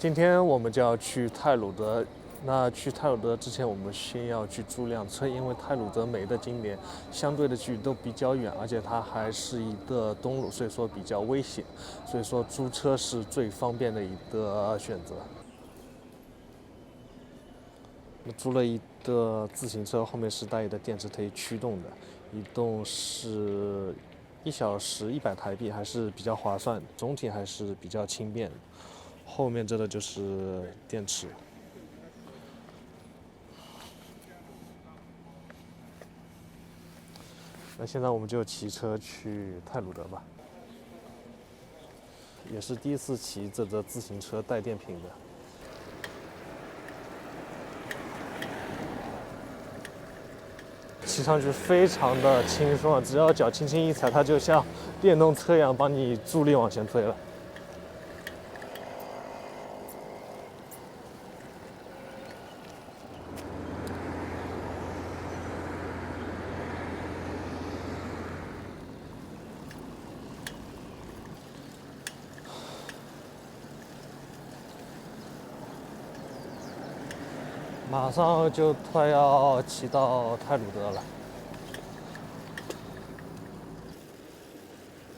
今天我们就要去泰鲁德。那去泰鲁德之前，我们先要去租辆车，因为泰鲁德每个景点相对的距离都比较远，而且它还是一个公路，所以说比较危险。所以说租车是最方便的一个选择。租了一个自行车，后面是带的电池可以驱动的，一共是1小时100台币，还是比较划算，总体还是比较轻便。后面这个就是电池。那现在我们就骑车去泰鲁德吧，也是第一次骑这个自行车带电瓶的。骑上去非常的轻松，只要脚轻轻一踩，它就像电动车一样帮你助力往前推了。马上就快要骑到泰鲁德了，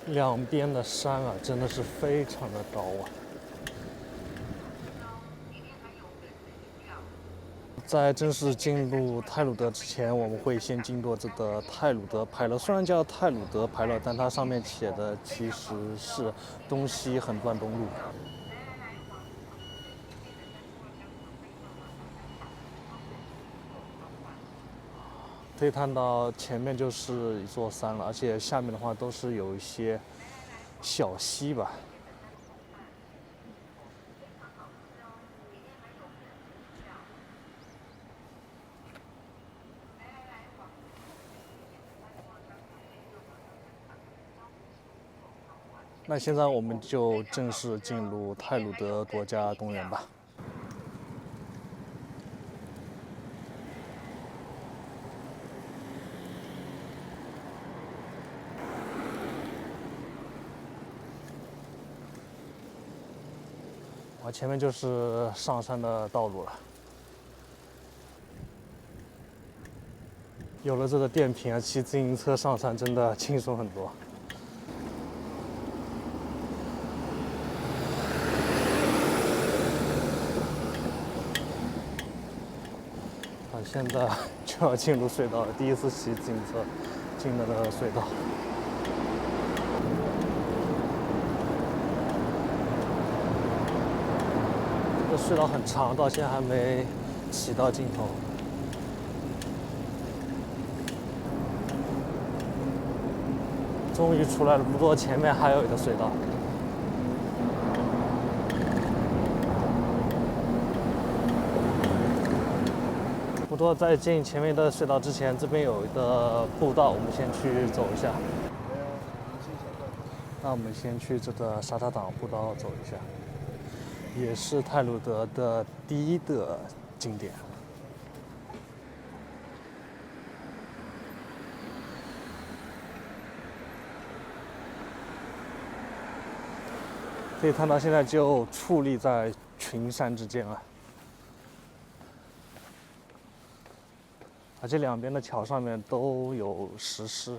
两边的山啊，真的是非常的高啊。在正式进入泰鲁德之前，我们会先经过这个泰鲁德牌楼，虽然叫泰鲁德牌楼，但它上面写的其实是东西横断东路。可以看到前面就是一座山了，而且下面的话都是有一些小溪吧。那现在我们就正式进入泰鲁德国家公园吧。前面就是上山的道路了。有了这个电瓶啊，骑自行车上山真的轻松很多。现在就要进入隧道了，第一次骑自行车进了那个隧道。这隧道很长，到现在还没骑到尽头。终于出来了，不过前面还有一个隧道。不过在进前面的隧道之前，这边有一个步道，我们先去走一下。那我们先去这个沙滩党步道走一下，也是泰鲁德的第一个景点。可以看到现在就矗立在群山之间了。而且两边的桥上面都有石狮。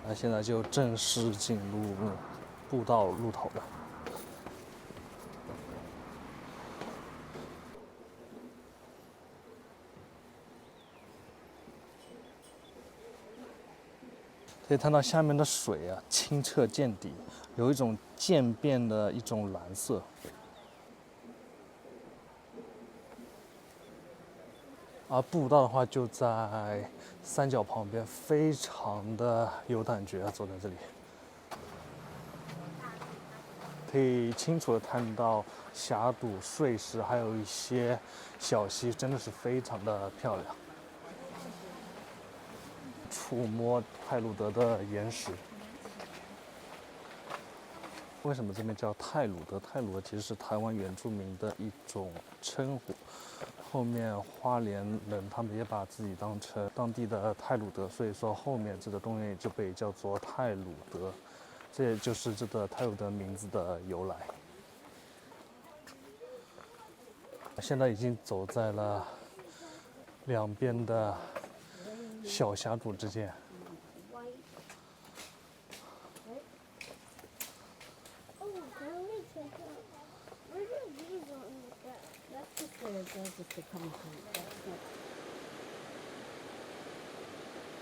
那现在就正式进入步道路头了。可以看到下面的水啊，清澈见底，有一种渐变的一种蓝色。而步道的话就在山脚旁边，非常的有感觉啊，走在这里，可以清楚的看到峡谷、碎石，还有一些小溪，真的是非常的漂亮。触摸泰鲁德的岩石。为什么这边叫泰鲁德？泰鲁德其实是台湾原住民的一种称呼。后面花莲人他们也把自己当成当地的太鲁阁，所以说后面这个公园就被叫做太鲁阁，这也就是这个太鲁阁名字的由来。现在已经走在了两边的小峡谷之间。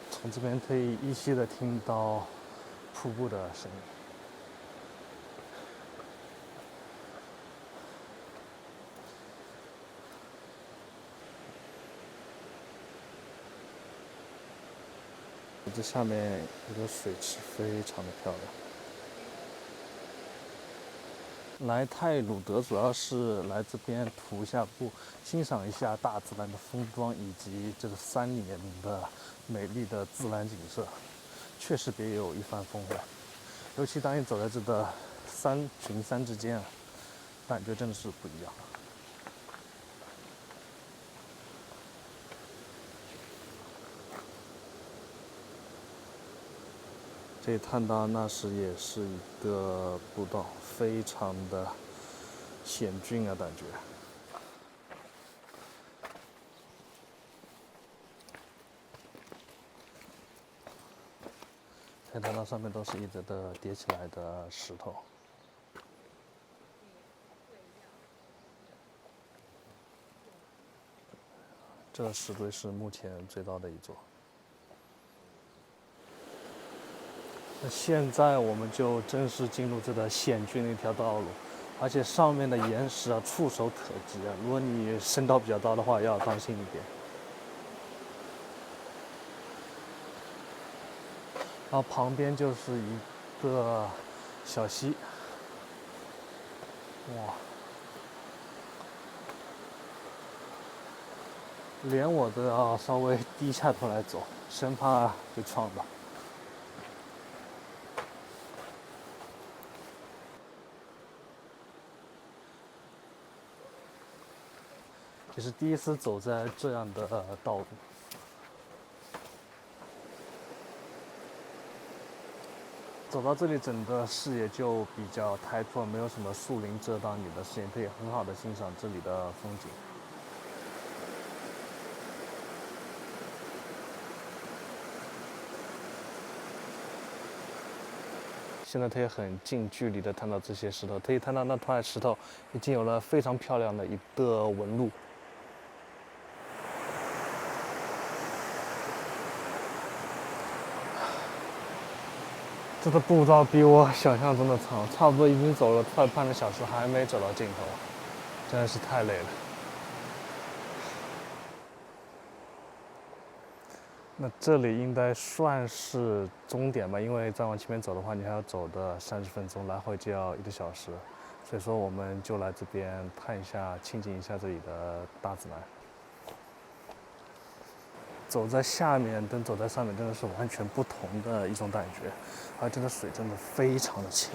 从这边可以依稀的听到瀑布的声音。这下面有个水池，非常的漂亮。来太鲁阁主要是来这边徒一下步，欣赏一下大自然的风光，以及这个山里面的美丽的自然景色，确实别有一番风味。尤其当你走在这个群山之间，感觉真的是不一样。这里看到那时也是一个步道，非常的险峻啊，感觉。可以看到上面都是一叠的叠起来的石头。这石堆是目前最高的一座。那现在我们就正式进入这个险峻的一条道路，而且上面的岩石啊触手可及啊，如果你身高比较高的话，要当心一点。然后旁边就是一个小溪，哇！连我都要稍微低下头来走，生怕被撞到。也是第一次走在这样的道路。走到这里，整个视野就比较开阔，没有什么树林遮挡你的视野，可以很好的欣赏这里的风景。现在可以很近距离的看到这些石头，可以看到那块石头已经有了非常漂亮的一个纹路。这个步道比我想象中的长，差不多已经走了快半个小时，还没走到尽头，真的是太累了。那这里应该算是终点吧，因为再往前面走的话，你还要走的30分钟，来回就要1个小时，所以说我们就来这边看一下、亲近一下这里的大自然。走在下面跟走在上面真的是完全不同的一种感觉，而这个水真的非常的清。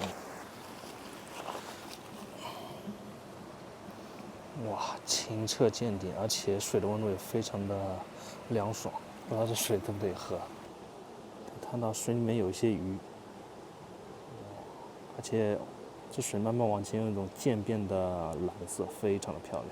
哇，清澈见底，而且水的温度也非常的凉爽，不知道这水可不可以喝。看到水里面有一些鱼，而且这水慢慢往前有一种渐变的蓝色，非常的漂亮。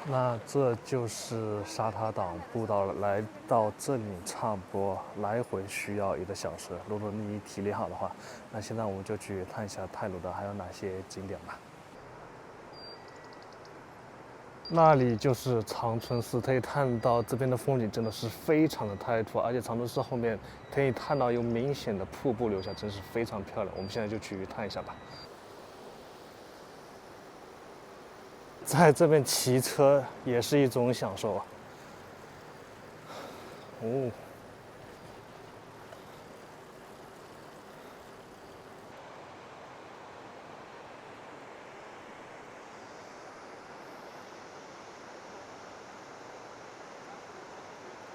那这就是沙塔岛步道了，来到这里差不多来回需要1个小时。如果你体力好的话，那现在我们就去看一下太鲁阁还有哪些景点吧。那里就是长春寺，可以看到这边的风景真的是非常的开阔，而且长春寺后面可以看到有明显的瀑布流下，真是非常漂亮。我们现在就去看一下吧。在这边骑车也是一种享受啊！哦，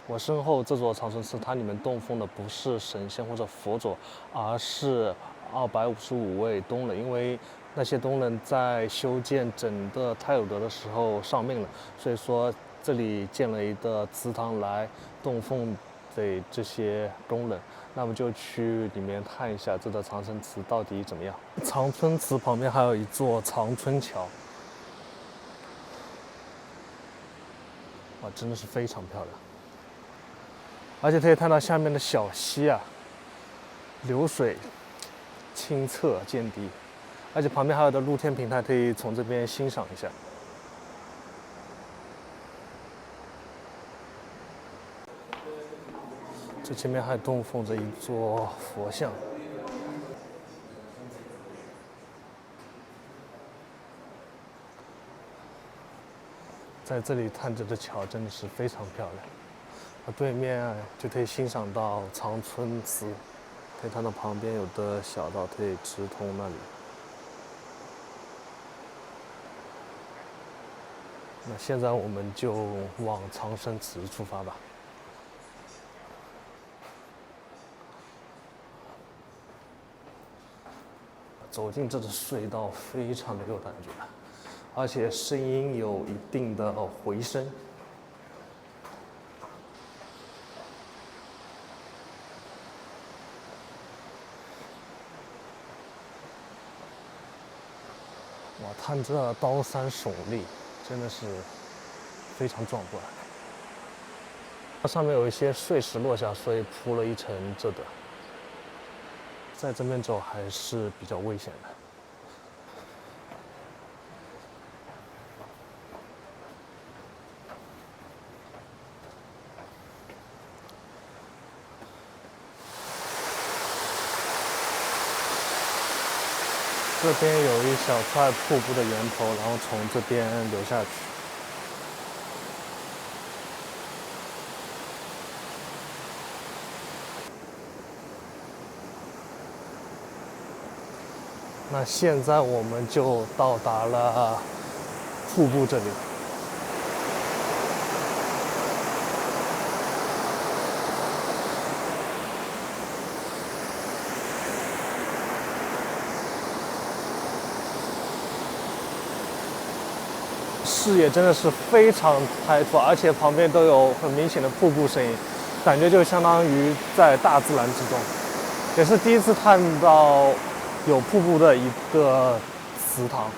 我身后这座长春寺，它里面供奉的不是神仙或者佛祖，而是255位东人，因为那些东人在修建整个泰鲁德的时候丧命了，所以说这里建了一个祠堂来供奉给这些东人。那么就去里面看一下这个长生祠到底怎么样。长春祠旁边还有一座长春桥，哇，真的是非常漂亮。而且可以看到下面的小溪啊，流水清澈见底，而且旁边还有的露天平台，可以从这边欣赏一下。这前面还供奉着一座佛像。在这里看着的桥真的是非常漂亮，而对面就可以欣赏到长春祠，可以看到旁边有的小道可以直通那里。那现在我们就往长生祠出发吧。走进这个隧道，非常的有感觉，而且声音有一定的回声。哇，看这高山耸立，真的是非常壮观。它上面有一些碎石落下，所以铺了一层这个。在这边走还是比较危险的。这边有一小块瀑布的源头，然后从这边流下去。那现在我们就到达了瀑布这里。视野真的是非常开阔，而且旁边都有很明显的瀑布声音，感觉就相当于在大自然之中。也是第一次看到有瀑布的一个祠堂。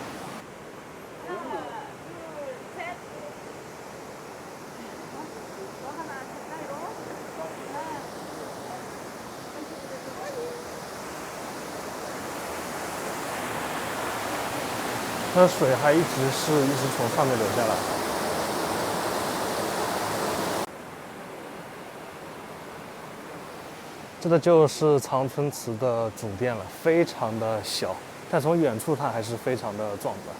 它的水还一直从上面流下来。这个就是长春祠的主殿了，非常的小，但从远处看还是非常的壮观。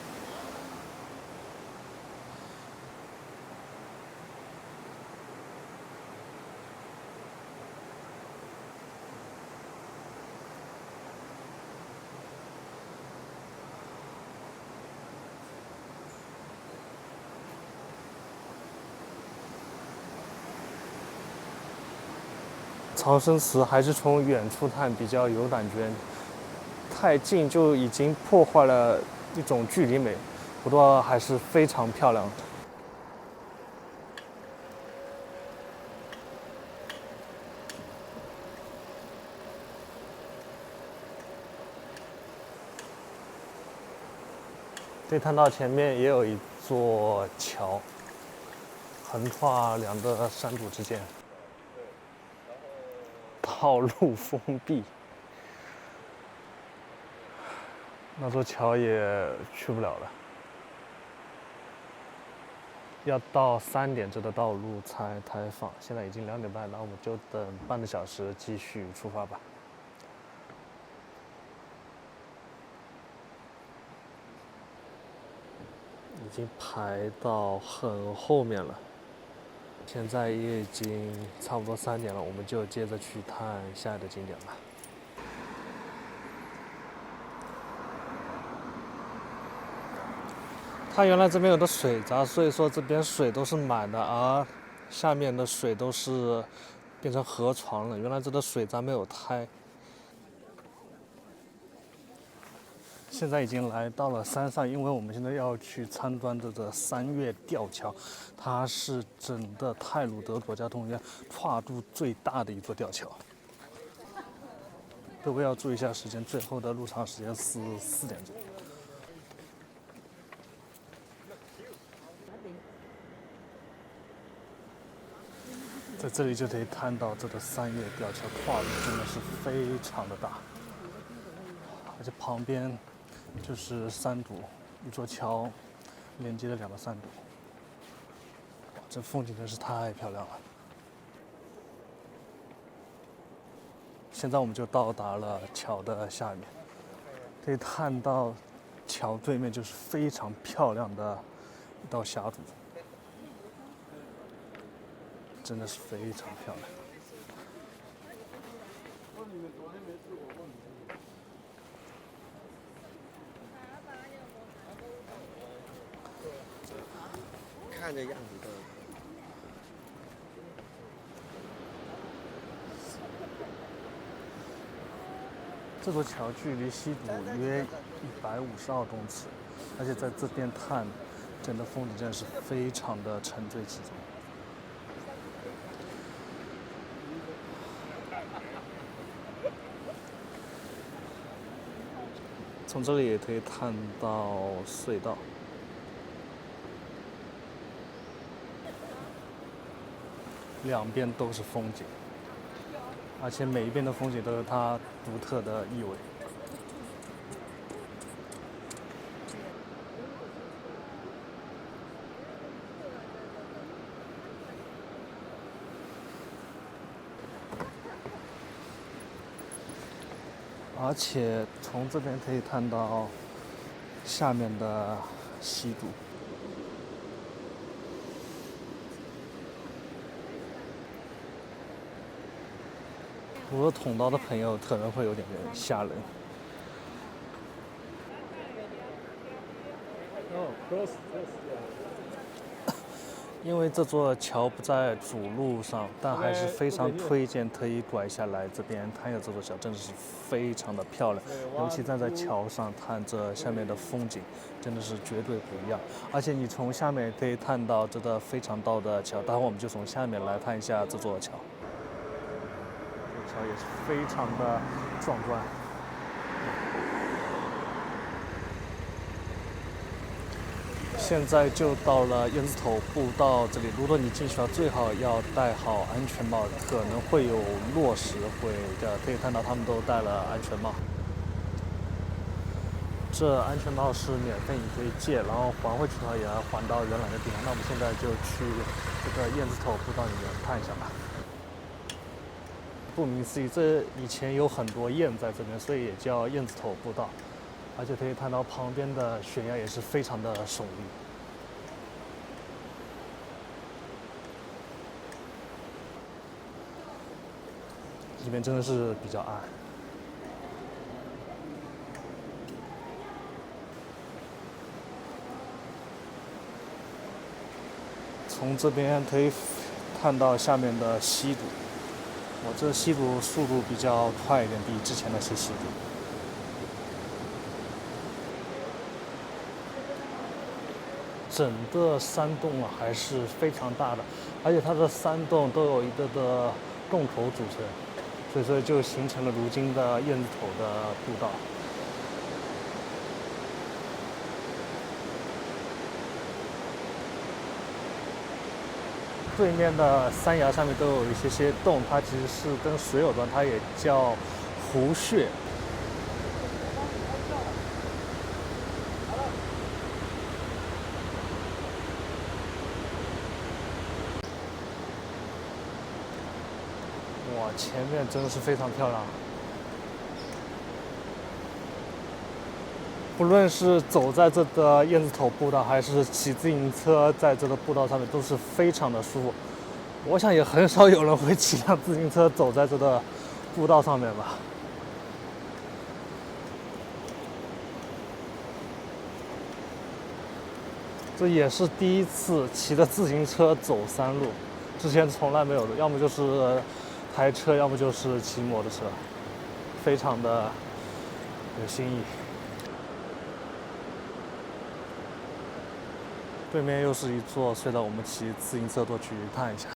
长生祠还是从远处看比较有感觉，太近就已经破坏了一种距离美，不过还是非常漂亮的。可以看到前面也有一座桥，横跨两个山谷之间。道路封闭，那座桥也去不了了。要到3点这个道路才开放，现在已经2点半，那我们就等半个小时继续出发吧。已经排到很后面了。现在也已经差不多3点了，我们就接着去看下一个景点吧。它原来这边有个水闸，所以说这边水都是满的，而下面的水都是变成河床了。原来这个水闸没有开。现在已经来到了山上，因为我们现在要去参观这个三月吊桥，它是整个太鲁阁国家公园跨度最大的一座吊桥。各位要注意一下时间，最后的入场时间是4点钟。在这里就可以看到这个三月吊桥跨度真的是非常的大，而且旁边就是山堵，一座桥连接了2个山堵。哇，这风景真是太漂亮了。现在我们就到达了桥的下面，可以看到桥对面就是非常漂亮的一道峡谷，真的是非常漂亮。看这样子的。这座桥距离西堵约152公尺，而且在这边看，整个风景真的是非常的沉醉其中。从这里也可以看到隧道，两边都是风景。而且每一边的风景都有它独特的意味。而且从这边可以看到下面的西堵。如果捅刀的朋友可能会有点吓人。因为这座桥不在主路上，但还是非常推荐可以拐下来这边看一下这座桥，真的是非常的漂亮。尤其站在桥上看这下面的风景，真的是绝对不一样。而且你从下面可以看到这个非常高的桥，待会我们就从下面来看一下这座桥。这桥也是非常的壮观。现在就到了燕子头步道这里，如果你进去了，最好要戴好安全帽，可能会有落石会的。可以看到他们都戴了安全帽。这安全帽是免费，你可以借，然后还回去的话也要还到原来的地方。那我们现在就去这个燕子头步道里面看一下吧。顾名思义，这以前有很多雁在这边，所以也叫燕子头步道。而且可以看到旁边的悬崖也是非常的耸立。里面真的是比较暗。从这边可以看到下面的西堵，我这西堵速度比较快一点，比之前那些西堵。整个山洞啊还是非常大的，而且它的山洞都有一个的洞口组成，所以就形成了如今的燕子头的步道。对面的山崖上面都有一些洞，它其实是跟水有关，它也叫湖穴。哇，前面真的是非常漂亮。不论是走在这个燕子头步道，还是骑自行车在这个步道上面，都是非常的舒服。我想也很少有人会骑辆自行车走在这个步道上面吧。这也是第一次骑着自行车走山路，之前从来没有的，要么就是开车，要么就是骑摩托车，非常的有新意。对面又是一座隧道，我们骑自行车过去看一下。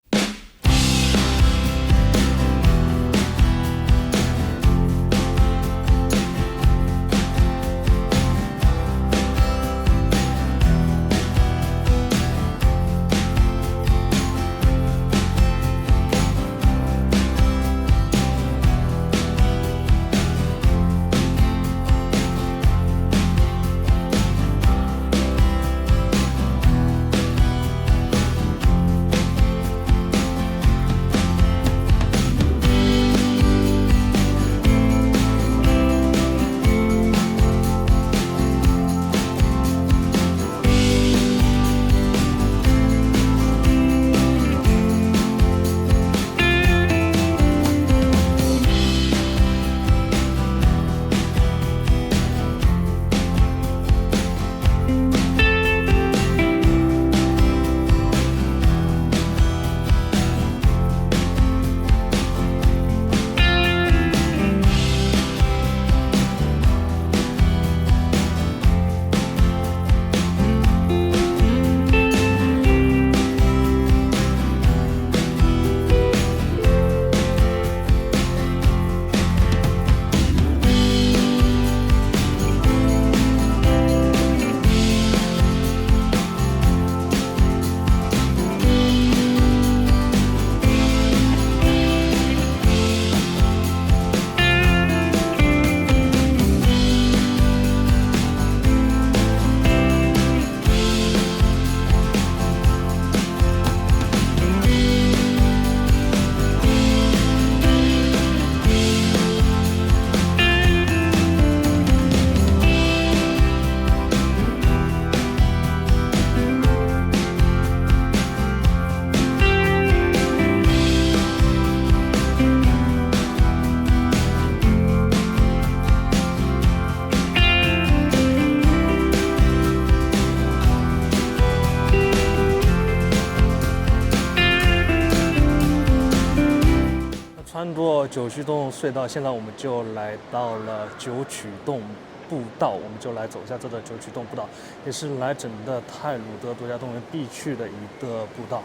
穿过九曲洞隧道，现在我们就来到了九曲洞步道，我们就来走一下这个九曲洞步道，也是来整个太鲁阁国家公园必去的一个步道。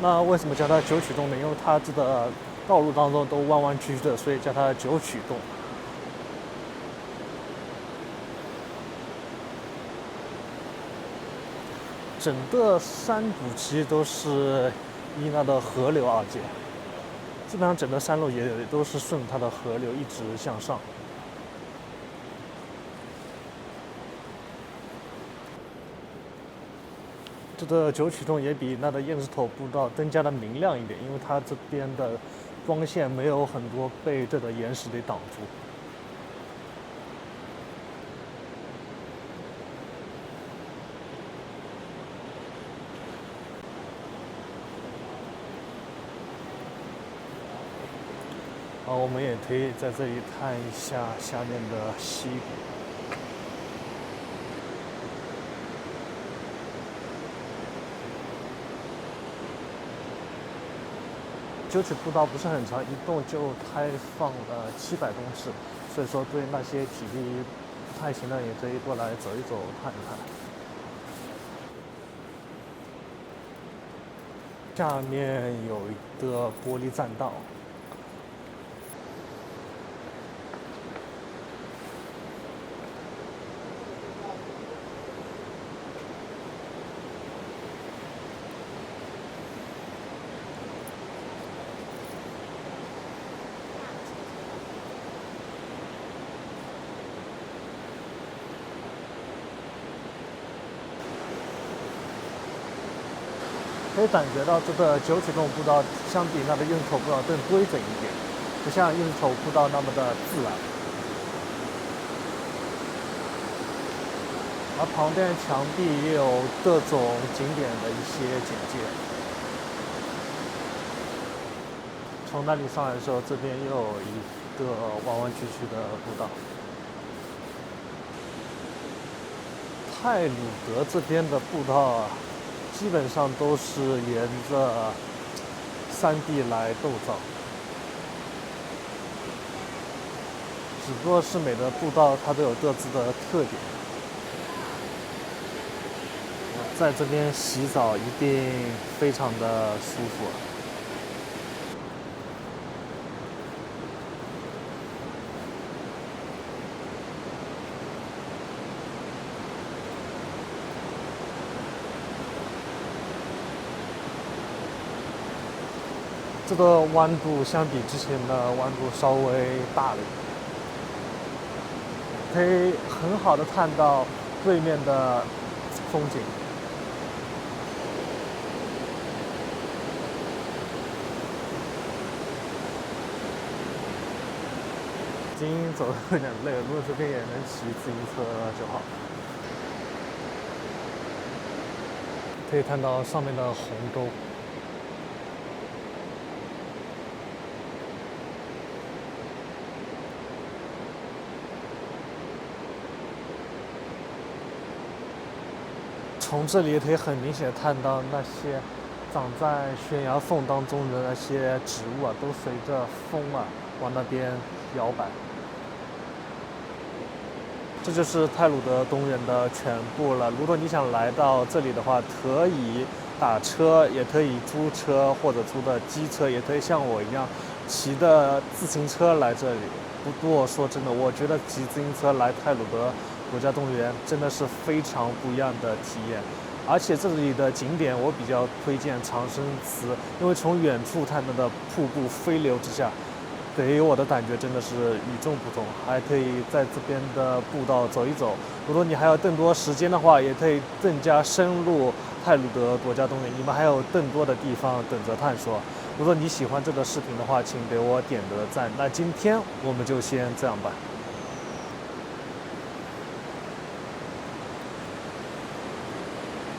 那为什么叫它九曲洞呢？因为它这个道路当中都弯弯曲曲的，所以叫它九曲洞。整个山谷其实都是依它的河流而建，基本上整个山路也都是顺它的河流一直向上。这个九曲洞也比那的燕子头步道更加的明亮一点，因为它这边的光线没有很多被这个岩石给挡住。好，我们也可以在这里看一下下面的溪谷。九曲步道不是很长，一共就开放了700公尺，所以说对那些体力不太行的也可以过来走一走、看一看。下面有一个玻璃栈道。可以感觉到这个九曲洞步道相比那个燕子头步道更规整一点，不像燕子头步道那么的自然。而旁边墙壁也有各种景点的一些简介。从那里上来的时候，这边又有一个弯弯曲曲的步道。太鲁阁这边的步道啊，基本上都是沿着山壁来构造。只不过是每个步道它都有各自的特点。在这边洗澡一定非常的舒服。这个弯度相比之前的弯度稍微大了一点，可以很好的看到对面的风景。已经走得有点累了，如果这边也能骑自行车就好。可以看到上面的鸿沟。从这里也可以很明显看到那些长在悬崖缝当中的那些植物啊，都随着风啊往那边摇摆。这就是太鲁阁公园的全部了。如果你想来到这里的话，可以打车，也可以租车或者租的机车，也可以像我一样骑的自行车来这里。不过说真的，我觉得骑自行车来太鲁阁国家公园真的是非常不一样的体验。而且这里的景点我比较推荐长生祠，因为从远处看到的瀑布飞流之下，给我的感觉真的是与众不同。还可以在这边的步道走一走，如果你还有更多时间的话，也可以更加深入太鲁阁国家公园，你们还有更多的地方等着探索。如果你喜欢这个视频的话，请给我点个赞。那今天我们就先这样吧。